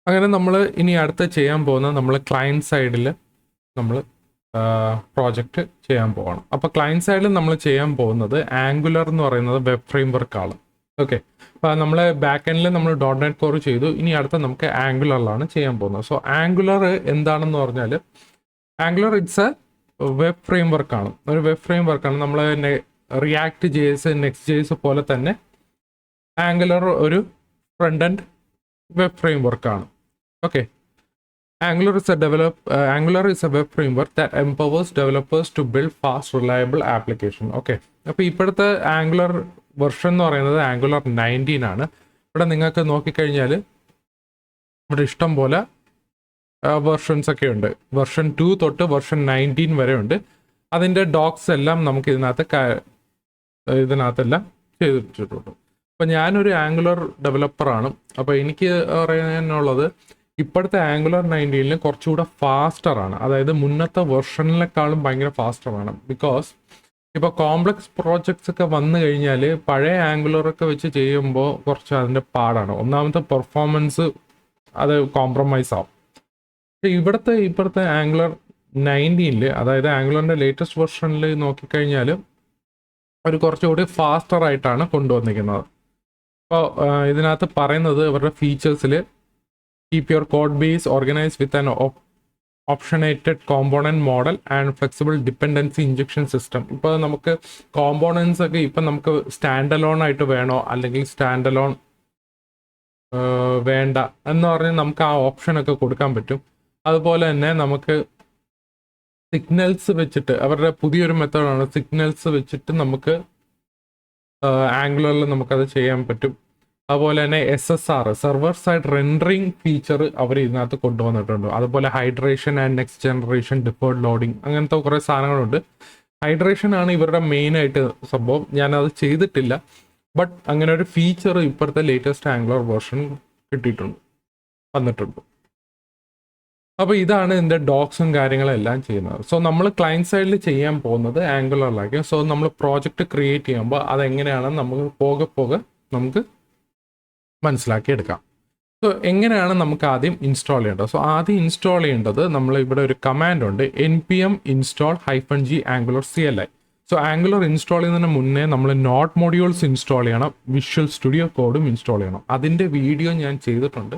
അങ്ങനെ നമ്മൾ ഇനി അടുത്ത് ചെയ്യാൻ പോകുന്നത് നമ്മൾ ക്ലയൻറ്റ് സൈഡിൽ നമ്മൾ പ്രോജക്റ്റ് ചെയ്യാൻ പോകണം. അപ്പോൾ ക്ലയൻറ്റ് സൈഡിൽ നമ്മൾ ചെയ്യാൻ പോകുന്നത് ആംഗുലർ എന്ന് പറയുന്നത് വെബ് ഫ്രെയിം വർക്കാണ്. ഓക്കെ, അപ്പോൾ നമ്മൾ ബാക്ക് എൻഡിൽ നമ്മൾ .NET Core ചെയ്തു. ഇനി അടുത്ത നമുക്ക് ആംഗുലറിലാണ് ചെയ്യാൻ പോകുന്നത്. സോ ആംഗുലർ എന്താണെന്ന് പറഞ്ഞാൽ angular it's A web frame വർക്കാണ്. ഒരു വെബ് ഫ്രെയിം വർക്കാണ്. നമ്മൾ റിയാക്ട് JS നെക്സ്റ്റ് JS പോലെ തന്നെ ആംഗുലർ ഒരു ഫ്രണ്ട് എൻഡ് വെബ് ഫ്രെയിം വർക്കാണ്. Okay. Angular is a web framework that empowers developers to build fast, reliable application. Okay. അപ്പോൾ ഇപ്പോഴത്തെ ആംഗുലർ വെർഷൻ എന്ന് പറയുന്നത് ആംഗുലർ 19 ആണ്. ഇവിടെ നിങ്ങൾക്ക് നോക്കിക്കഴിഞ്ഞാൽ ഇവിടെ ഇഷ്ടം പോലെ വെർഷൻസ് ഒക്കെ ഉണ്ട്. വെർഷൻ 2 തൊട്ട് വെർഷൻ 19 വരെ ഉണ്ട്. അതിൻ്റെ ഡോക്സ് എല്ലാം നമുക്ക് ഇതിനകത്തെല്ലാം ചെയ്തിട്ടുണ്ട്. അപ്പോൾ ഞാനൊരു ആംഗുലർ ഡെവലപ്പറാണ്. അപ്പോൾ എനിക്ക് പറയാനുള്ളത് ഇപ്പോഴത്തെ ആംഗുലർ 19 കുറച്ചുകൂടെ ഫാസ്റ്ററാണ്. അതായത് മുന്നത്തെ വെർഷനിലേക്കാളും ഭയങ്കര ഫാസ്റ്ററാണ്. ബിക്കോസ് ഇപ്പോൾ കോംപ്ലക്സ് പ്രോജക്ട്സ് ഒക്കെ വന്നു കഴിഞ്ഞാൽ പഴയ ആംഗുലറൊക്കെ വെച്ച് ചെയ്യുമ്പോൾ കുറച്ച് അതിൻ്റെ പാടാണ്. ഒന്നാമത്തെ പെർഫോമൻസ് അത് കോംപ്രമൈസ് ആവും. പക്ഷേ ഇപ്പോഴത്തെ ആംഗുലർ 19 അതായത് ആംഗുലറിൻ്റെ ലേറ്റസ്റ്റ് വെർഷനിൽ നോക്കിക്കഴിഞ്ഞാൽ അവർ കുറച്ചുകൂടി ഫാസ്റ്ററായിട്ടാണ് കൊണ്ടുവന്നിരിക്കുന്നത്. അപ്പോൾ ഇതിനകത്ത് പറയുന്നത് ഇവരുടെ ഫീച്ചേഴ്സിൽ keep your code base organized with an optionated component model and flexible dependency injection system. ഇപ്പോൾ നമുക്ക് കോമ്പോണൻസ് ഒക്കെ ഇപ്പം നമുക്ക് സ്റ്റാൻഡ് അലോൺ ആയിട്ട് വേണോ അല്ലെങ്കിൽ സ്റ്റാൻഡ് അലോൺ വേണ്ട എന്ന് പറഞ്ഞ് നമുക്ക് ആ ഓപ്ഷനൊക്കെ കൊടുക്കാൻ പറ്റും. അതുപോലെ തന്നെ നമുക്ക് സിഗ്നൽസ് വെച്ചിട്ട് അവരുടെ പുതിയൊരു മെത്തേഡാണ് സിഗ്നൽസ് വെച്ചിട്ട് നമുക്ക് ആംഗുലറിൽ നമുക്കത് ചെയ്യാൻ പറ്റും. അതുപോലെ തന്നെ SSR server side rendering feature അവർ ഇതിനകത്ത് കൊണ്ടുവന്നിട്ടുണ്ട്. അതുപോലെ hydration and next generation deferred loading അങ്ങനത്തെ കുറേ സാധനങ്ങളുണ്ട്. ഹൈഡ്രേഷൻ ആണ് ഇവരുടെ മെയിനായിട്ട് സംഭവം. ഞാനത് ചെയ്തിട്ടില്ല, ബട്ട് അങ്ങനെ ഒരു ഫീച്ചർ ഇപ്പോഴത്തെ ലേറ്റസ്റ്റ് ആംഗുലർ വേർഷൻ വന്നിട്ടുണ്ട്. അപ്പോൾ ഇതാണ് ഇതിൻ്റെ ഡോക്സും കാര്യങ്ങളെല്ലാം ചെയ്യുന്നത്. സോ നമ്മൾ ക്ലയൻറ്റ് സൈഡിൽ ചെയ്യാൻ പോകുന്നത് ആംഗുലറിലാക്കി. സോ നമ്മൾ പ്രോജക്റ്റ് ക്രിയേറ്റ് ചെയ്യുമ്പോൾ അതെങ്ങനെയാണെന്ന് നമുക്ക് നമുക്ക് മനസ്സിലാക്കിയെടുക്കാം. സോ എങ്ങനെയാണ് നമുക്ക് ആദ്യം ഇൻസ്റ്റാൾ ചെയ്യേണ്ടത്? സോ ആദ്യം ഇൻസ്റ്റാൾ ചെയ്യേണ്ടത് നമ്മൾ ഇവിടെ ഒരു കമാൻഡ് ഉണ്ട്, npm install -g angular CLI. So angular install ചെയ്യുന്നതിന് മുന്നേ നമ്മൾ നോഡ് മൊഡ്യൂൾസ് ഇൻസ്റ്റാൾ ചെയ്യണം, വിഷ്വൽ സ്റ്റുഡിയോ കോഡും ഇൻസ്റ്റാൾ ചെയ്യണം. അതിൻ്റെ വീഡിയോ ഞാൻ ചെയ്തിട്ടുണ്ട്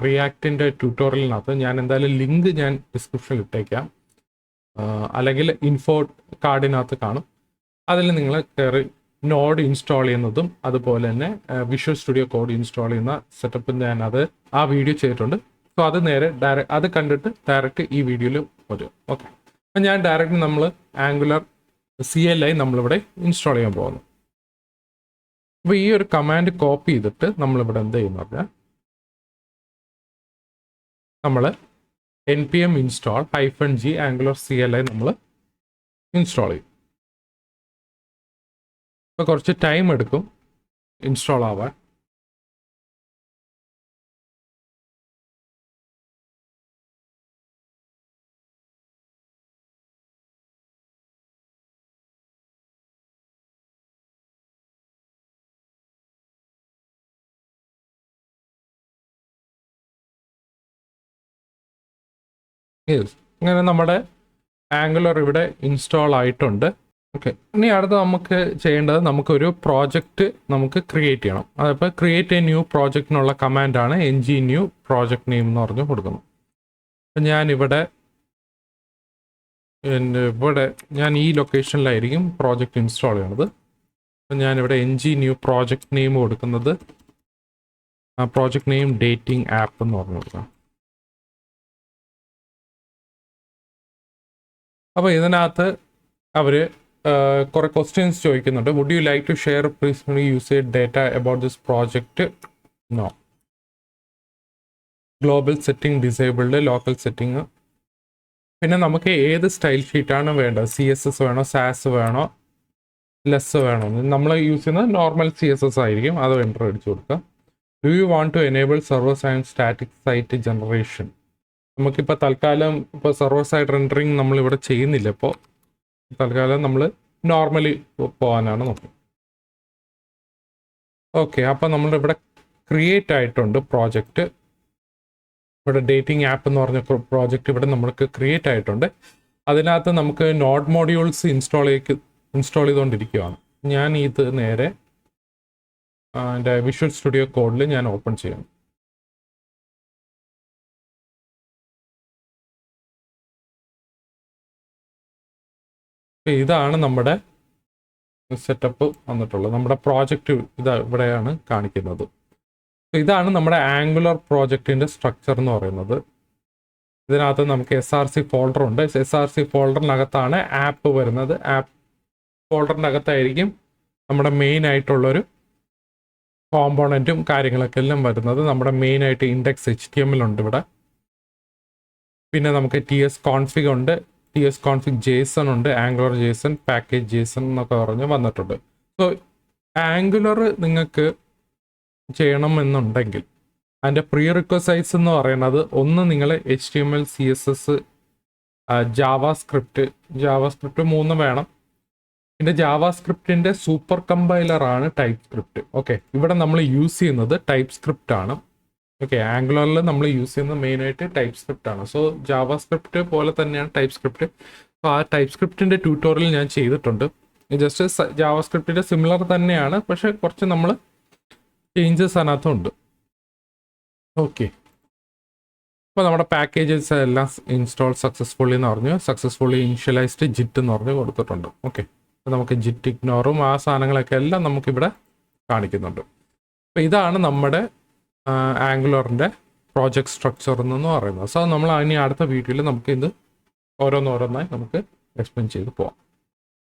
റിയാക്റ്റിൻ്റെ ട്യൂട്ടോറിയലിനകത്ത്. ഞാൻ എന്തായാലും ലിങ്ക് ഞാൻ ഡിസ്ക്രിപ്ഷനിൽ ഇട്ടേക്കാം, അല്ലെങ്കിൽ ഇൻഫോ കാർഡിനകത്ത് കാണും. അതിൽ നിങ്ങൾ കയറി നോഡ് ഇൻസ്റ്റാൾ ചെയ്യുന്നതും അതുപോലെ തന്നെ വിഷ്വൽ സ്റ്റുഡിയോ കോഡ് ഇൻസ്റ്റാൾ ചെയ്യുന്ന സെറ്റപ്പ് ഞാൻ ആ വീഡിയോ ചെയ്തിട്ടുണ്ട്. സോ അത് അത് കണ്ടിട്ട് ഡയറക്റ്റ് ഈ വീഡിയോയിൽ വരും. ഓക്കെ, അപ്പം ഞാൻ ഡയറക്റ്റ് നമ്മൾ ആംഗുലർ CLI നമ്മളിവിടെ ഇൻസ്റ്റാൾ ചെയ്യാൻ പോകുന്നു. അപ്പോൾ ഈ ഒരു കമാൻഡ് കോപ്പി ചെയ്തിട്ട് നമ്മളിവിടെ എന്ത് ചെയ്യുന്ന പറഞ്ഞാൽ നമ്മൾ npm install -g angular CLI നമ്മൾ ഇൻസ്റ്റാൾ ചെയ്യും. ഇപ്പോൾ കുറച്ച് ടൈം എടുക്കും ഇൻസ്റ്റാൾ ആവാൻ. അങ്ങനെ നമ്മുടെ ആംഗുലർ ഇവിടെ ഇൻസ്റ്റാൾ ആയിട്ടുണ്ട്. ഓക്കെ, ഇനി അടുത്ത് നമുക്ക് ചെയ്യേണ്ടത് നമുക്കൊരു പ്രോജക്റ്റ് നമുക്ക് ക്രിയേറ്റ് ചെയ്യണം. അതിപ്പോൾ ക്രിയേറ്റ് എ ന്യൂ പ്രോജക്റ്റിനുള്ള കമാൻഡാണ് ng new project name എന്ന് പറഞ്ഞ് കൊടുക്കുന്നത്. അപ്പം ഞാൻ ഈ ലൊക്കേഷനിലായിരിക്കും പ്രോജക്റ്റ് ഇൻസ്റ്റാൾ ചെയ്യണത്. അപ്പം ഞാനിവിടെ ng new project name കൊടുക്കുന്നത് പ്രോജക്റ്റ് നെയിം ഡേറ്റിംഗ് ആപ്പ് എന്ന് പറഞ്ഞു കൊടുക്കാം. അപ്പോൾ ഇതിനകത്ത് അവർ കുറേ ക്വസ്റ്റ്യൻസ് ചോദിക്കുന്നുണ്ട്. Would you like to share previously used data about this project? No. Global setting disabled, local setting. പിന്നെ നമുക്ക് ഏത് സ്റ്റൈൽ ഷീറ്റാണ് വേണ്ടത്? CSS വേണോ, SAS വേണോ, ലെസ് വേണോ? നമ്മൾ യൂസ് ചെയ്യുന്നത് നോർമൽ CSS ആയിരിക്കും. അത് എൻ്റർ അടിച്ചു കൊടുക്കുക. Do you want to enable server side static site generation? നമുക്കിപ്പോൾ തൽക്കാലം ഇപ്പോൾ സർവർ സൈഡ് റെൻഡറിങ് നമ്മളിവിടെ ചെയ്യുന്നില്ല. ഇപ്പോൾ തൽക്കാലം നമ്മൾ നോർമലി പോകാനാണ് നോക്കുന്നത്. ഓക്കെ, അപ്പോൾ നമ്മളിവിടെ ക്രിയേറ്റ് ആയിട്ടുണ്ട് പ്രോജക്റ്റ്. ഇവിടെ ഡേറ്റിംഗ് ആപ്പ് എന്ന് പറഞ്ഞ പ്രോജക്റ്റ് ഇവിടെ നമുക്ക് ക്രിയേറ്റ് ആയിട്ടുണ്ട്. അതിനകത്ത് നമുക്ക് നോഡ് മോഡ്യൂൾസ് ഇൻസ്റ്റാൾ ചെയ്തുകൊണ്ടിരിക്കുകയാണ്. ഞാൻ ഇത് നേരെ എൻ്റെ വിഷ്വൽ സ്റ്റുഡിയോ കോഡിൽ ഞാൻ ഓപ്പൺ ചെയ്യണം. ഇതാണ് നമ്മുടെ സെറ്റപ്പ് വന്നിട്ടുള്ളത്. നമ്മുടെ പ്രോജക്റ്റ് ഇവിടെയാണ് കാണിക്കുന്നത്. ഇതാണ് നമ്മുടെ ആംഗുലർ പ്രോജക്റ്റിൻ്റെ സ്ട്രക്ചർ എന്ന് പറയുന്നത്. ഇതിനകത്ത് നമുക്ക് SRC ഫോൾഡർ ഉണ്ട്. SRC ഫോൾഡറിനകത്താണ് ആപ്പ് വരുന്നത്. ആപ്പ് ഫോൾഡറിൻ്റെ അകത്തായിരിക്കും നമ്മുടെ മെയിൻ ആയിട്ടുള്ളൊരു കോമ്പോണൻറ്റും കാര്യങ്ങളൊക്കെ എല്ലാം വരുന്നത്. നമ്മുടെ മെയിൻ ആയിട്ട് ഇൻഡെക്സ് HTML ഉണ്ട് ഇവിടെ. പിന്നെ നമുക്ക് TS കോൺഫിഗ് ഉണ്ട്, TS കോൺഫിഗ് JSON ഉണ്ട്, ആംഗുലർ JSON, പാക്കേജ് JSON എന്നൊക്കെ പറഞ്ഞ് വന്നിട്ടുണ്ട്. സോ ആംഗുലർ നിങ്ങൾക്ക് ചെയ്യണമെന്നുണ്ടെങ്കിൽ അതിൻ്റെ പ്രീ റിക്വസൈറ്റ്സ് എന്ന് പറയുന്നത്, ഒന്ന് നിങ്ങൾ HTML, CSS, ജാവാസ്ക്രിപ്റ്റ് 3 വേണം. പിന്നെ ജാവാസ്ക്രിപ്റ്റിൻ്റെ സൂപ്പർ കമ്പൈലറാണ് ടൈപ്പ് സ്ക്രിപ്റ്റ്. ഓക്കെ, ഇവിടെ നമ്മൾ യൂസ് ചെയ്യുന്നത് ടൈപ്പ് സ്ക്രിപ്റ്റ് ആണ്. ഓക്കെ, ആംഗുലറിൽ നമ്മൾ യൂസ് ചെയ്യുന്നത് മെയിനായിട്ട് ടൈപ്പ് സ്ക്രിപ്റ്റ് ആണ്. സോ ജാവാസ്ക്രിപ്റ്റ് പോലെ തന്നെയാണ് ടൈപ്പ് സ്ക്രിപ്റ്റ്. അപ്പോൾ ആ ടൈപ്പ് സ്ക്രിപ്റ്റിൻ്റെ ട്യൂട്ടോറിയൽ ഞാൻ ചെയ്തിട്ടുണ്ട്. ജസ്റ്റ് ജാവാസ്ക്രിപ്റ്റിൻ്റെ സിമിലർ തന്നെയാണ്, പക്ഷേ കുറച്ച് നമ്മൾ ചേഞ്ചസ് അതിനകത്തുണ്ട്. ഓക്കെ, അപ്പോൾ നമ്മുടെ പാക്കേജസ് എല്ലാം ഇൻസ്റ്റാൾ സക്സസ്ഫുള്ളി എന്ന് പറഞ്ഞു, സക്സസ്ഫുള്ളി ഇനിഷ്യലൈസ്ഡ് ജിറ്റ് എന്ന് പറഞ്ഞ് കൊടുത്തിട്ടുണ്ട്. ഓക്കെ, അപ്പോൾ നമുക്ക് ജിറ്റ് ഇഗ്നോറും ആ സാധനങ്ങളൊക്കെ എല്ലാം നമുക്കിവിടെ കാണിക്കുന്നുണ്ട്. അപ്പോൾ ഇതാണ് നമ്മുടെ ആംഗുലറിൻ്റെ പ്രോജക്റ്റ് സ്ട്രക്ചർ എന്ന് പറയുന്നത്. സോ നമ്മൾ ഇനി അടുത്ത വീഡിയോയിൽ നമുക്ക് ഇത് ഓരോന്നോരോന്നായി നമുക്ക് എക്സ്പ്ലെയിൻ ചെയ്ത് പോവാം.